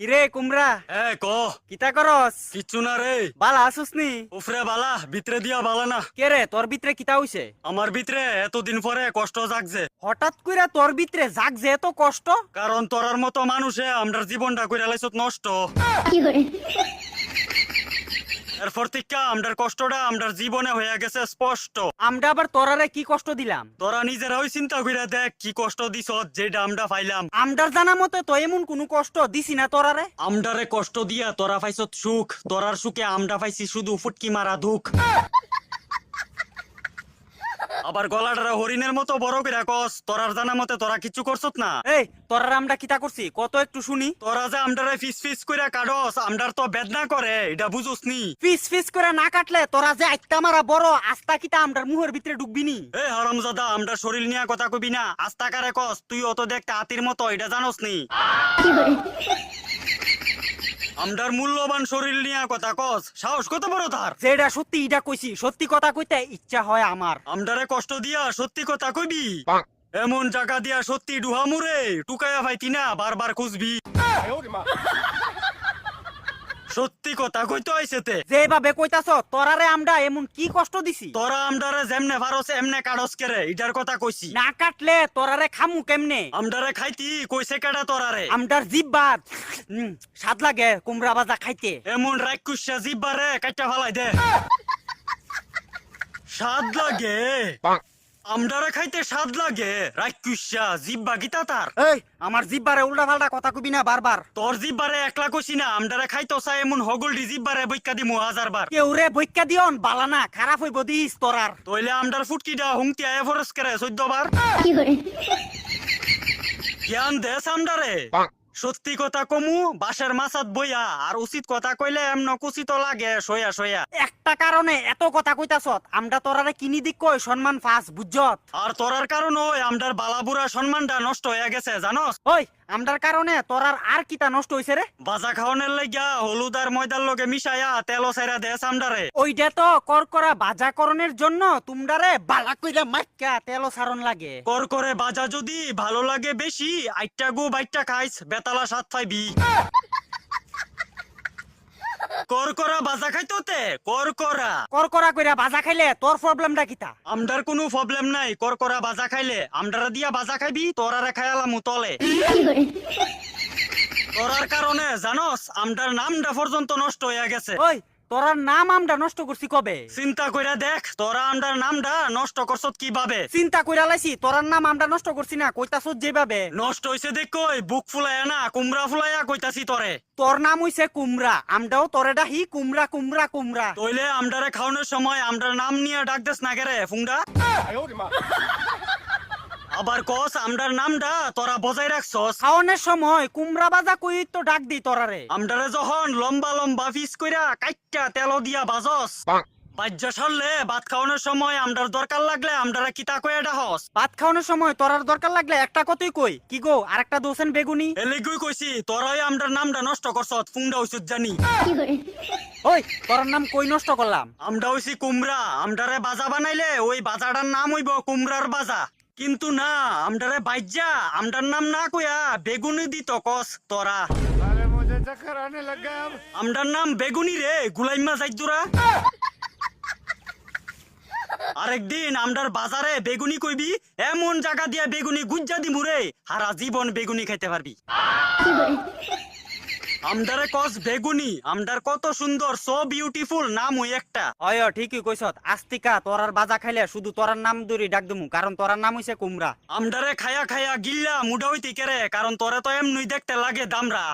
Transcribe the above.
কিরে কুমড়া এ ক কিতা করস? কিচ্ছু না রে। বালা আসুস নি? উফরে বালা ভিতরে দিয়া বালা না। কে রে তোর ভিতরে কিতা হইছে? আমার ভিতরে এতদিন পরে কষ্ট জাগছে, হঠাৎ কইরা তোর ভিতরে জাগছে এত কষ্ট? কারণ তোরার মতো মানুষে আমরার জীবনটা কইরা লাইছত নষ্ট। এরপর থেকে আমরার কষ্টটা আমরার জীবনে হয়ে গেছে স্পষ্ট। আমরা আবার তোরারে কি কষ্ট দিলাম? তোরা নিজেরাই চিন্তা কইরা দেখ কি কষ্ট দিছ, যেটা আমরা পাইলাম। আমরার জানা মতে তো এমন কোনো কষ্ট দিছি না তোরারে। আমরারে কষ্ট দিয়া তোরা পাইছত সুখ, তোরার সুখে আমরা পাইছি শুধু ফুটকি মারা দুঃখ। আবার গলাটা হরিণের মতো বড় কইরা কস, তোরার জানা মতে তোরা কিছু করছত না। এই তোরারে আমরা কিতা করছি কত একটু শুনি। তোরা যে আমরারে ফিস ফিস কইরা কাটস, আমরার তো বেদনা করে, এটা বুঝোস নি। ফিস ফিস করে না কাটলে তোরা যে আইতা মারা বড় আস্তা কিতা আমরার মুহের ভিতরে ঢুকবি নি? এ হারামজাদা, আমরা শরীর নিয়ে কথা কবি না, আস্তা কারে কস। তুই অত দেখতে হাতির মতো, এটা জানোস নি? আমরার মূল্যবান শরীর নিয়ে কথা কস, সাহস কত বড় তার? যেটা সত্যি এটা কইছি, সত্যি কথা কইতে ইচ্ছা হয় আমার। আমরারে কষ্ট দিয়া সত্যি কথা কইবি? এমন জায়গা দিয়া সত্যি ডুহামুরে টুকাইয়া পাইতি না, বারবার খুঁজবি। সত্যি কথা কইতে আইছেতে। যেভাবে কইতাছ তোরারে আমরা এমন কি কষ্ট দিছি? তোরা আমরারে যেমনে পারস এমনে কাটস কেরে, এটার কথা কইছি। না কাটলে তোরারে খামু কেমনে? আমরারে খাইতি কইছে কেডা তোরারে? আমদার জিব্বাত স্বাদ লাগে কুমড়া ভাজা খাইতে। এমন রাক্ষুসা জিব্বারে কাইটা ফালাই দে। স্বাদ লাগে? আমরারে খাইতে স্বাদ লাগে? রাক্ষুসা জিব্বা গীতা তার। এই আমার জিব্বারে উল্টা পাল্টা কথা কবি না বারবার। তোর জিব্বারে একলা কইছি না, আমরারে খাইতো চাই এমন হগলডি জিব্বারে বইক্কা দিমু 1000 বার। কেউ রে বইক্কা দিয়ন বালানা খারাপ হইব দিস তোরার। তইলে আমদার ফুটকিটা হুংতি আয় ফরস করে 14 বার। জ্ঞান দেস আমদারে। সত্যি কথা কমু বাসের মাছাত বইয়া, আর উচিত কথা কইলে এমন কুচিত লাগে সইয়া সইয়া। একটা কারণে এত কথা কইতাছত, আমরা তোরারে কিনি দিক কই সম্মান ফাস বুঝছত। আর তোরার কারণ ওই আমদার বালাবুড়া সম্মানটা নষ্ট হয়ে গেছে জানোস? ওই আমদার কারণে তোরার আর কিতা নষ্ট হইছে রে? বাজা খাওয়ানোর লাগিয়া হলুদ আর ময়দার লগে মিশাইয়া তেলো সাইরা দেস আমদারে। ওইটা তো করকরা বাজাকরণের জন্য তোমরারে বালা কইরা মাইক্কা তেলো সারণ লাগে। কর করে বাজা যদি ভালো লাগে বেশি, আইটা গু বাইটা খাইস বেতালা সাত পাইবি। কর করা বাজা খাইতো তে কর করা। করকরা কইরা বাজা খাইলে তোর প্রবলেমটা কিতা? আমদার কোনো প্রবলেম নাই, কর করা বাজা খাইলে। আমদারা দিয়া বাজা খাইবি, তোরারে খাইলাম তলে। তোরার কারণে জানোস আমদার নামটা পর্যন্ত নষ্ট হয়ে গেছে। ওই তোরার নাম আমরা নষ্ট করছি কবে? চিন্তা কইরা দেখ তোরা আমদার নামটা নষ্ট করছত কিভাবে। চিন্তা কইরা লাইছি তোরার নাম আমরা নষ্ট করছি না, কইতাছস যেভাবে। নষ্ট হইছে দেখ কই বুক ফুলাইয়া না কুমড়া ফুলাইয়া কইতাছি তরে। তোর নাম হইছে কুমড়া, আমরাও তোরে ডাহি কুমড়া কুমড়া কুমড়া। তইলে আমদারে খাওয়ানোর সময় আমদার নাম নিয়ে ডাক দেস না কেরে ফুংডা? আবার কস আমদার নামটা তোরা বজাই রাখছস। খাওয়ানোর সময় কুমড়া বাজা কই তো ডাক দি তোরারে। আমদারে যখন লম্বা লম্বা পিস কইরা কাইট্টা তেল দিয়া বাজস, বাজ্যা সরলে ভাত খাওয়ানোর সময় আমদার দরকার লাগলে আমদারা কিতা কইয়া ডাহস। ভাত খাওয়ানোর সময় তোরার দরকার লাগলে একটা কথাই কই, কি গো আরেকটা দোসেন বেগুনি। এলিগুই কইছি তোরাই আমদার নামটা নষ্ট করছত, ফুংডা হইছত জানি। ওই তোরার নাম কই নষ্ট করলাম? আমদা হইছি কুমড়া, আমদারে বাজা বানাইলে ওই বাজাটার নাম হইব কুমড়ার বাজা। কিন্তু না, আমদারে বাইজ্জা আমদার নাম না কইয়া বেগুনি দিত কস তোরা। আমদার নাম বেগুনি রে গুলাইম্মা যাইদুরা। আরেকদিন আমদার বাজারে বেগুনি কইবি, এমন জায়গা দিয়া বেগুনি গুজ্জা দিমু রে, সারা জীবন বেগুনি খাইতে পারবি। আমদারে কস বেগুনি, আমদার কত সুন্দর সো বিউটিফুল নাম ওই একটা। হয় ঠিকই কইছত, আস্তিকা তোরার বাজা খাইলে শুধু তোরার নাম ধরে ডাক দিমু, কারণ তোরার নাম হইছে কুমড়া। আমদারে খায়া খায়া গিল্লা মুডা হইতে কেরে, কারণ তোরে তো এমনি দেখতে লাগে দামরা।